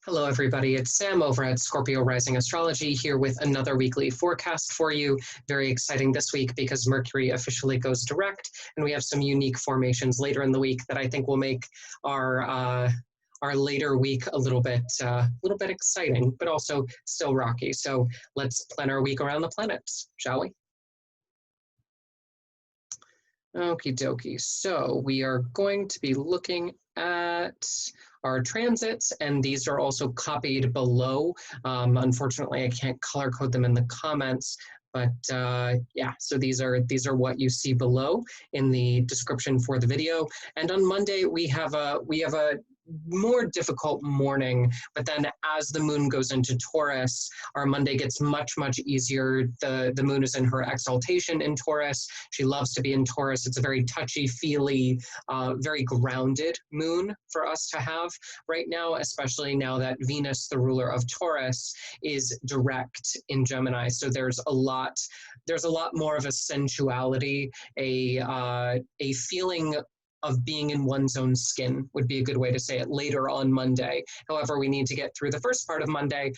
Hello, everybody. It's Sam over at Scorpio Rising Astrology here with another weekly forecast for you. Very exciting this week because Mercury officially goes direct, and we have some unique formations later in the week that I think will make our later week a little bit exciting, but also still rocky. So let's plan our week around the planets, shall we? Okie dokie. So we are going to be looking at our transits, and these are also copied below. Unfortunately, I can't color code them in the comments, but yeah, so these are what you see below in the description for the video. And on Monday, we have a more difficult morning, but then as the moon goes into Taurus, our Monday gets much easier. The moon is in her exaltation in Taurus. She loves to be in Taurus. It's a very touchy-feely, very grounded moon for us to have right now, especially now that Venus, the ruler of Taurus, is direct in Gemini. So there's a lot more of a sensuality, a feeling of being in one's own skin would be a good way to say it later on Monday. However, we need to get through the first part of Monday,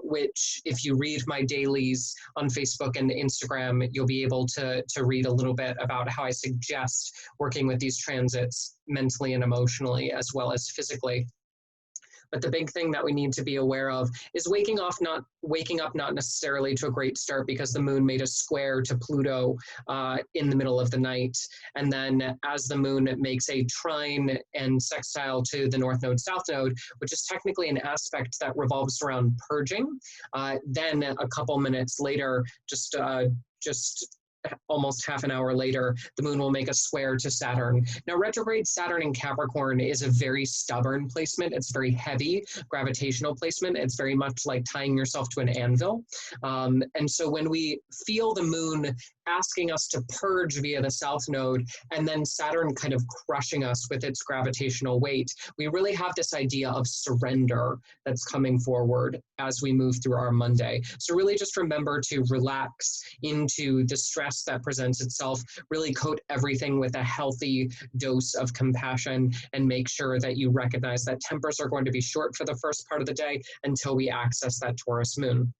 which if you read my dailies on Facebook and Instagram, you'll be able to read a little bit about how I suggest working with these transits mentally and emotionally as well as physically. But the big thing that we need to be aware of is waking up not necessarily to a great start, because the moon made a square to Pluto in the middle of the night. And then as the moon makes a trine and sextile to the north node, south node, which is technically an aspect that revolves around purging, then a couple minutes later, just almost half an hour later, the moon will make a square to Saturn. Now, retrograde Saturn in Capricorn is a very stubborn placement. It's very heavy gravitational placement. It's very much like tying yourself to an anvil. And so when we feel the moon asking us to purge via the south node, and then Saturn kind of crushing us with its gravitational weight, we really have this idea of surrender that's coming forward as we move through our Monday. So really just remember to relax into the stress that presents itself, really coat everything with a healthy dose of compassion, and make sure that you recognize that tempers are going to be short for the first part of the day until we access that Taurus moon.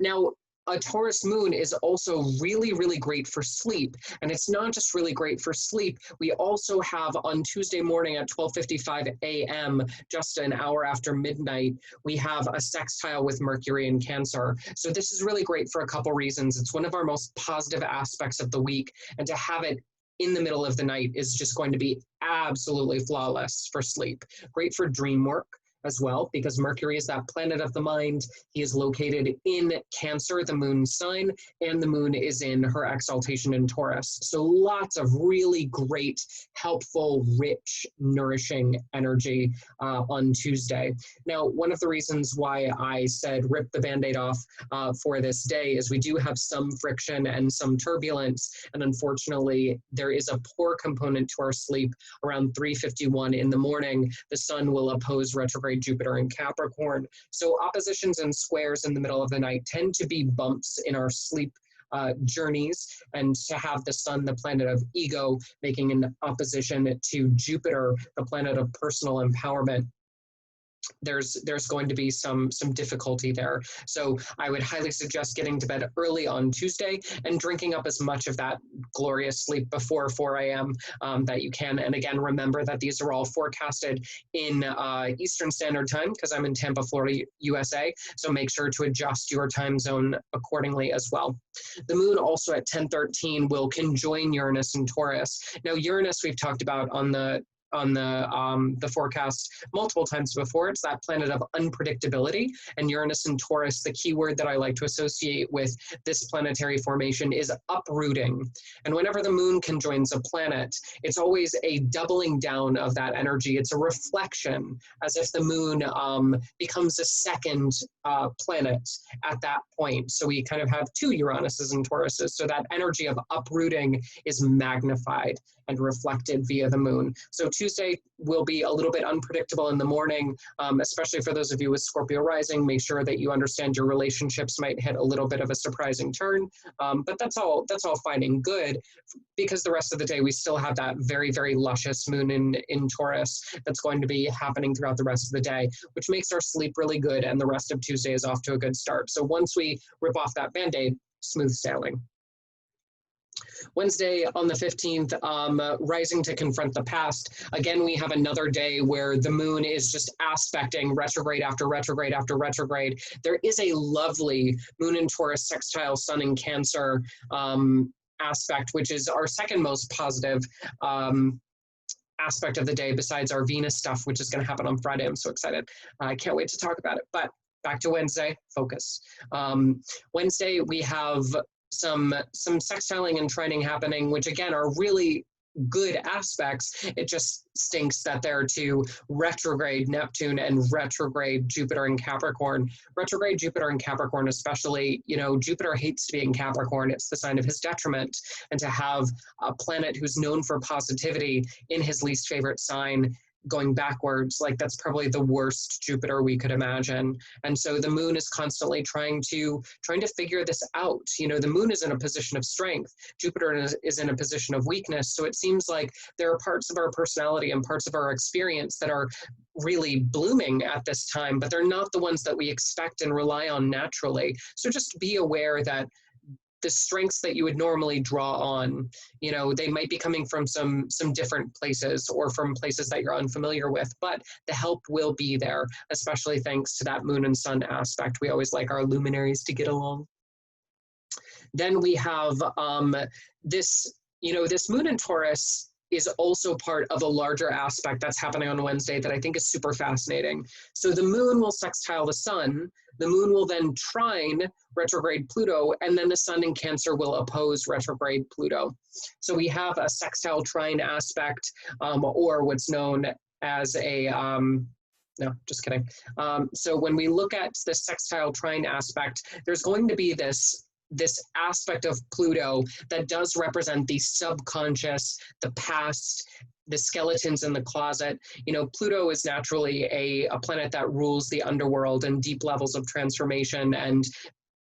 Now, a Taurus moon is also really great for sleep. And it's not just really great for sleep. We also have on Tuesday morning at 12:55 a.m., just an hour after midnight, we have a sextile with Mercury in Cancer. So this is really great for a couple reasons. It's one of our most positive aspects of the week. And to have it in the middle of the night is just going to be absolutely flawless for sleep. Great for dream work as well, because Mercury is that planet of the mind. He is located in Cancer, the moon sign, and the moon is in her exaltation in Taurus. So lots of really great, helpful, rich, nourishing energy on Tuesday. Now, one of the reasons why I said rip the Band-Aid off for this day is we do have some friction and some turbulence, and unfortunately, there is a poor component to our sleep around 3:51 in the morning. The sun will oppose retrograde Jupiter in Capricorn. So oppositions and squares in the middle of the night tend to be bumps in our sleep journeys, and to have the sun, the planet of ego, making an opposition to Jupiter, the planet of personal empowerment, there's going to be some difficulty there. So I would highly suggest getting to bed early on Tuesday and drinking up as much of that glorious sleep before 4 a.m. That you can. And again, remember that these are all forecasted in Eastern Standard Time, because I'm in Tampa, Florida, USA. So make sure to adjust your time zone accordingly as well. The moon also at 10:13 will conjoin Uranus and Taurus. Now, Uranus we've talked about on the forecast multiple times before. It's that planet of unpredictability, and Uranus and Taurus, the key word that I like to associate with this planetary formation is uprooting. And whenever the moon conjoins a planet, it's always a doubling down of that energy. It's a reflection, as if the moon becomes a second planet at that point. So we kind of have two Uranuses and Tauruses. So that energy of uprooting is magnified. and reflected via the moon. So Tuesday will be a little bit unpredictable in the morning, especially for those of you with Scorpio rising. Make sure that you understand your relationships might hit a little bit of a surprising turn, but that's all fine and good, because the rest of the day we still have that very, very luscious moon in Taurus that's going to be happening throughout the rest of the day, which makes our sleep really good, and the rest of Tuesday is off to a good start. So once we rip off that Band-Aid, smooth sailing. Wednesday on the 15th, rising to confront the past. Again, we have another day where the moon is just aspecting retrograde after retrograde after retrograde. There is a lovely moon in Taurus sextile sun in Cancer aspect, which is our second most positive aspect of the day besides our Venus stuff, which is going to happen on Friday. I'm so excited. I can't wait to talk about it. But back to Wednesday, focus. Wednesday, we have some sextiling and trining happening, which again are really good aspects. It just stinks that they're to retrograde Neptune and retrograde Jupiter in Capricorn. Retrograde Jupiter in Capricorn especially, you know, Jupiter hates to be in Capricorn. It's the sign of his detriment. And to have a planet who's known for positivity in his least favorite sign going backwards, like that's probably the worst Jupiter we could imagine. And so the moon is constantly trying to figure this out. You know, the moon is in a position of strength. Jupiter is in a position of weakness. So it seems like there are parts of our personality and parts of our experience that are really blooming at this time, but they're not the ones that we expect and rely on naturally. So just be aware that the strengths that you would normally draw on, you know, they might be coming from some different places or from places that you're unfamiliar with, but the help will be there, especially thanks to that moon and sun aspect. We always like our luminaries to get along. Then we have this moon in Taurus is also part of a larger aspect that's happening on Wednesday that I think is super fascinating. So the moon will sextile the sun, the moon will then trine retrograde Pluto, and then the sun in Cancer will oppose retrograde Pluto. So we have a sextile trine aspect, or what's known as a, no, just kidding. So when we look at the sextile trine aspect, there's going to be this aspect of Pluto that does represent the subconscious, the past, the skeletons in the closet. You know, Pluto is naturally a planet that rules the underworld and deep levels of transformation and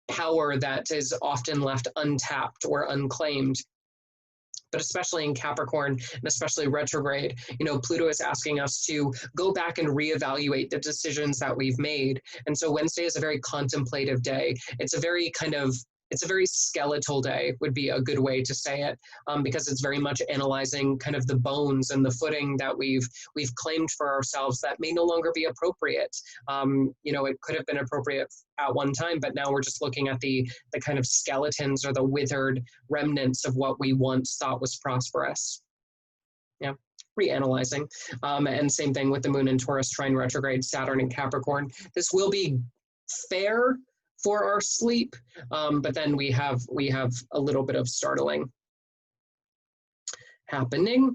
power that is often left untapped or unclaimed. But especially in Capricorn and especially retrograde, you know, Pluto is asking us to go back and reevaluate the decisions that we've made. And so Wednesday is a very contemplative day. It's a very skeletal day, would be a good way to say it, because it's very much analyzing kind of the bones and the footing that we've claimed for ourselves that may no longer be appropriate. You know, it could have been appropriate at one time, but now we're just looking at the kind of skeletons or the withered remnants of what we once thought was prosperous. Yeah, reanalyzing. And same thing with the moon in Taurus, trine retrograde, Saturn in Capricorn. This will be fair for our sleep, but then we have a little bit of startling happening.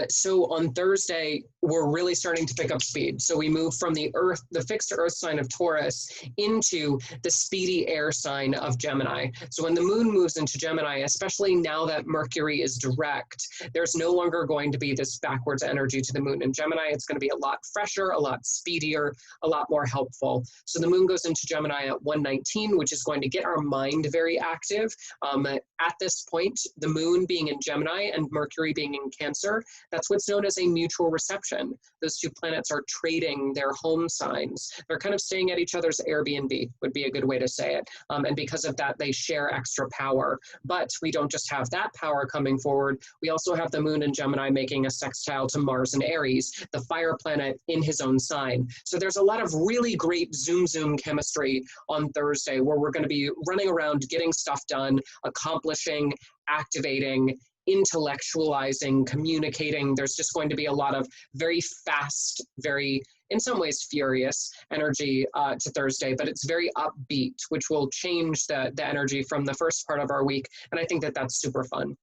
So on Thursday, we're really starting to pick up speed. So we move from the fixed earth sign of Taurus into the speedy air sign of Gemini. So when the moon moves into Gemini, especially now that Mercury is direct, there's no longer going to be this backwards energy to the moon in Gemini. It's going to be a lot fresher, a lot speedier, a lot more helpful. So the moon goes into Gemini at 119, which is going to get our mind very active. At this point, the moon being in Gemini and Mercury being in Cancer, that's what's known as a mutual reception. Those two planets are trading their home signs. They're kind of staying at each other's Airbnb, would be a good way to say it. And because of that, they share extra power. But we don't just have that power coming forward. We also have the moon in Gemini making a sextile to Mars in Aries, the fire planet in his own sign. So there's a lot of really great zoom chemistry on Thursday where we're going to be running around, getting stuff done, accomplishing, activating, intellectualizing, communicating. There's just going to be a lot of very fast, very, in some ways, furious energy to Thursday, but it's very upbeat, which will change the energy from the first part of our week. And I think that that's super fun.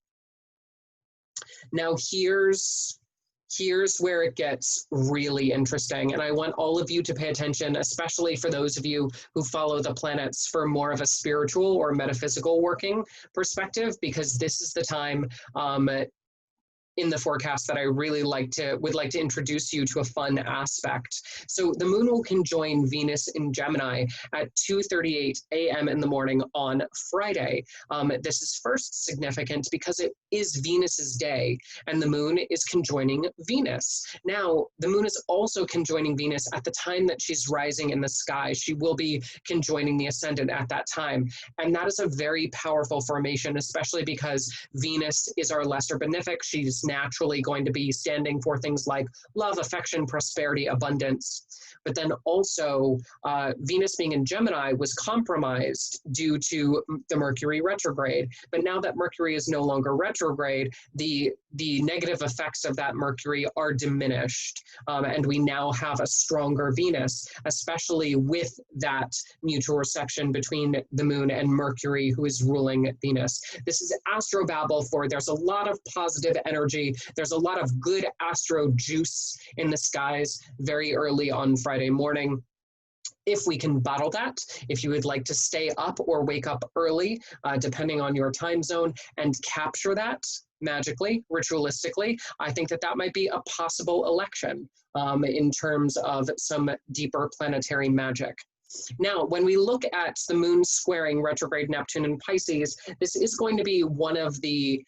Now, here's where it gets really interesting. And I want all of you to pay attention, especially for those of you who follow the planets for more of a spiritual or metaphysical working perspective, because this is the time in the forecast that I really would like to introduce you to a fun aspect. So the moon will conjoin Venus in Gemini at 2:38 a.m. in the morning on Friday. This is first significant because it is Venus's day, and the moon is conjoining Venus. Now, the moon is also conjoining Venus at the time that she's rising in the sky. She will be conjoining the ascendant at that time. And that is a very powerful formation, especially because Venus is our lesser benefic. She's naturally going to be standing for things like love, affection, prosperity, abundance. But then also Venus being in Gemini was compromised due to the Mercury retrograde. But now that Mercury is no longer retrograde, the negative effects of that Mercury are diminished. And we now have a stronger Venus, especially with that mutual reception between the moon and Mercury, who is ruling Venus. This is astrobabble for there's a lot of positive energy. There's a lot of good astro juice in the skies very early on Friday morning. If we can bottle that, if you would like to stay up or wake up early, depending on your time zone, and capture that magically, ritualistically, I think that that might be a possible election in terms of some deeper planetary magic. Now, when we look at the moon squaring retrograde Neptune in Pisces, this is going to be one of the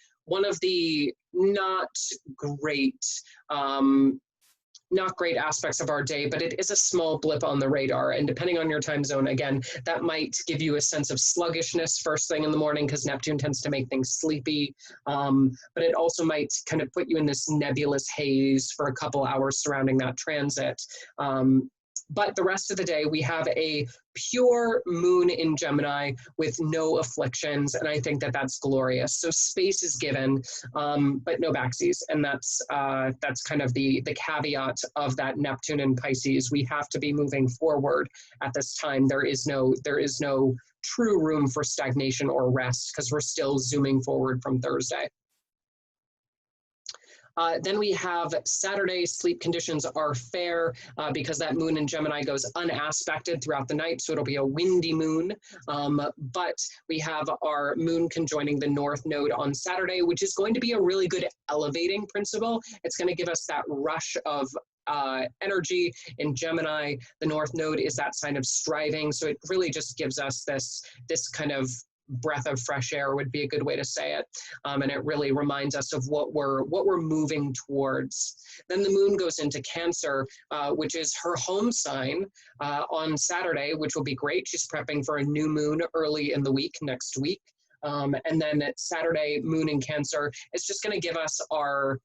not great aspects of our day, but it is a small blip on the radar. And depending on your time zone, again, that might give you a sense of sluggishness first thing in the morning because Neptune tends to make things sleepy. But it also might kind of put you in this nebulous haze for a couple hours surrounding that transit. But the rest of the day, we have a pure moon in Gemini with no afflictions, and I think that that's glorious. So space is given, but no backseas, and that's kind of the caveat of that Neptune in Pisces. We have to be moving forward at this time. There is no true room for stagnation or rest because we're still zooming forward from Thursday. Then we have Saturday. Sleep conditions are fair because that moon in Gemini goes unaspected throughout the night, so it'll be a windy moon. But we have our moon conjoining the north node on Saturday, which is going to be a really good elevating principle. It's going to give us that rush of energy in Gemini. The north node is that sign of striving, so it really just gives us this kind of breath of fresh air would be a good way to say it. And it really reminds us of what we're moving towards. Then the moon goes into Cancer, which is her home sign on Saturday, which will be great. She's prepping for a new moon early in the week, next week. And then Saturday, moon in Cancer is just going to give us our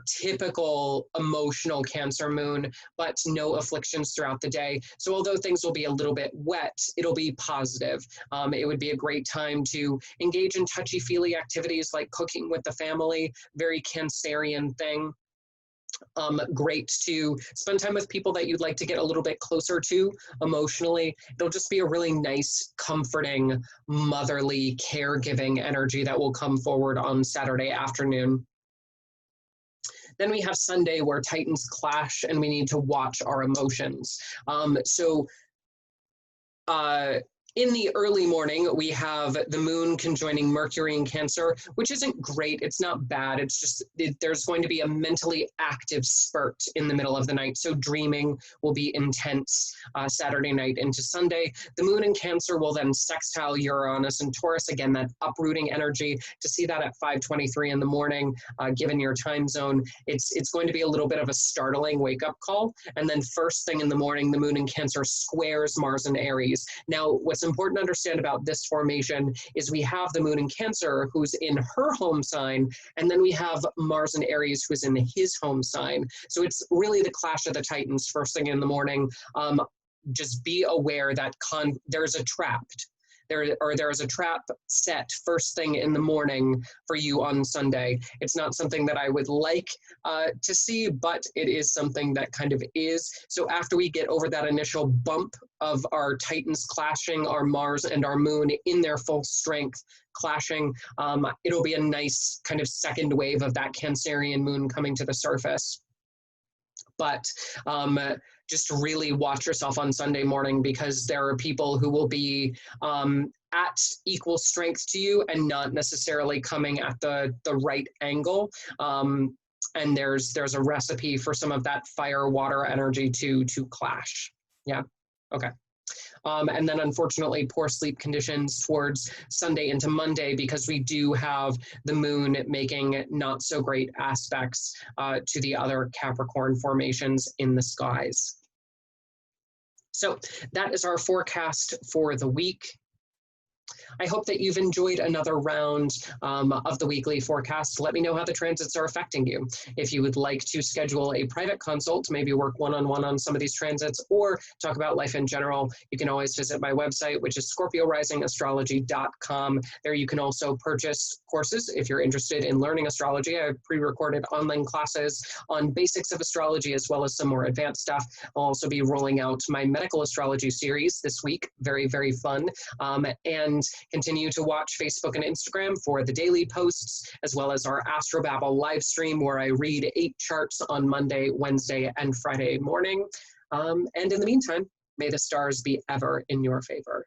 typical emotional Cancer moon, but no afflictions throughout the day. So although things will be a little bit wet, it'll be positive. It would be a great time to engage in touchy-feely activities like cooking with the family, very Cancerian thing. Great to spend time with people that you'd like to get a little bit closer to emotionally. It'll just be a really nice, comforting, motherly, caregiving energy that will come forward on Saturday afternoon. Then we have Sunday where Titans clash and we need to watch our emotions. In the early morning, we have the moon conjoining Mercury in Cancer, which isn't great. It's not bad. It's just there's going to be a mentally active spurt in the middle of the night. So dreaming will be intense Saturday night into Sunday. The moon in Cancer will then sextile Uranus and Taurus. Again, that uprooting energy. To see that at 5:23 in the morning, given your time zone, it's going to be a little bit of a startling wake-up call. And then first thing in the morning, the moon in Cancer squares Mars in Aries. Now, what's important to understand about this formation is we have the moon in Cancer who's in her home sign, and then we have Mars in Aries who's in his home sign. So it's really the clash of the Titans first thing in the morning. Just be aware that there's a trap. There is a trap set first thing in the morning for you on Sunday. It's not something that I would like to see, but it is something that kind of is. So after we get over that initial bump of our Titans clashing, our Mars and our moon in their full strength clashing, it'll be a nice kind of second wave of that Cancerian moon coming to the surface. But just really watch yourself on Sunday morning because there are people who will be at equal strength to you and not necessarily coming at the right angle. And there's a recipe for some of that fire water energy to clash. Yeah. Okay. And then unfortunately, poor sleep conditions towards Sunday into Monday, because we do have the moon making not so great aspects to the other Capricorn formations in the skies. So that is our forecast for the week. I hope that you've enjoyed another round of the weekly forecast. Let me know how the transits are affecting you. If you would like to schedule a private consult, maybe work one-on-one on some of these transits or talk about life in general, you can always visit my website, which is scorpiorisingastrology.com. There you can also purchase courses if you're interested in learning astrology. I have pre-recorded online classes on basics of astrology as well as some more advanced stuff. I'll also be rolling out my medical astrology series this week. Very, very fun. And continue to watch Facebook and Instagram for the daily posts, as well as our Astrobabble live stream where I read 8 charts on Monday, Wednesday, and Friday morning. And in the meantime, may the stars be ever in your favor.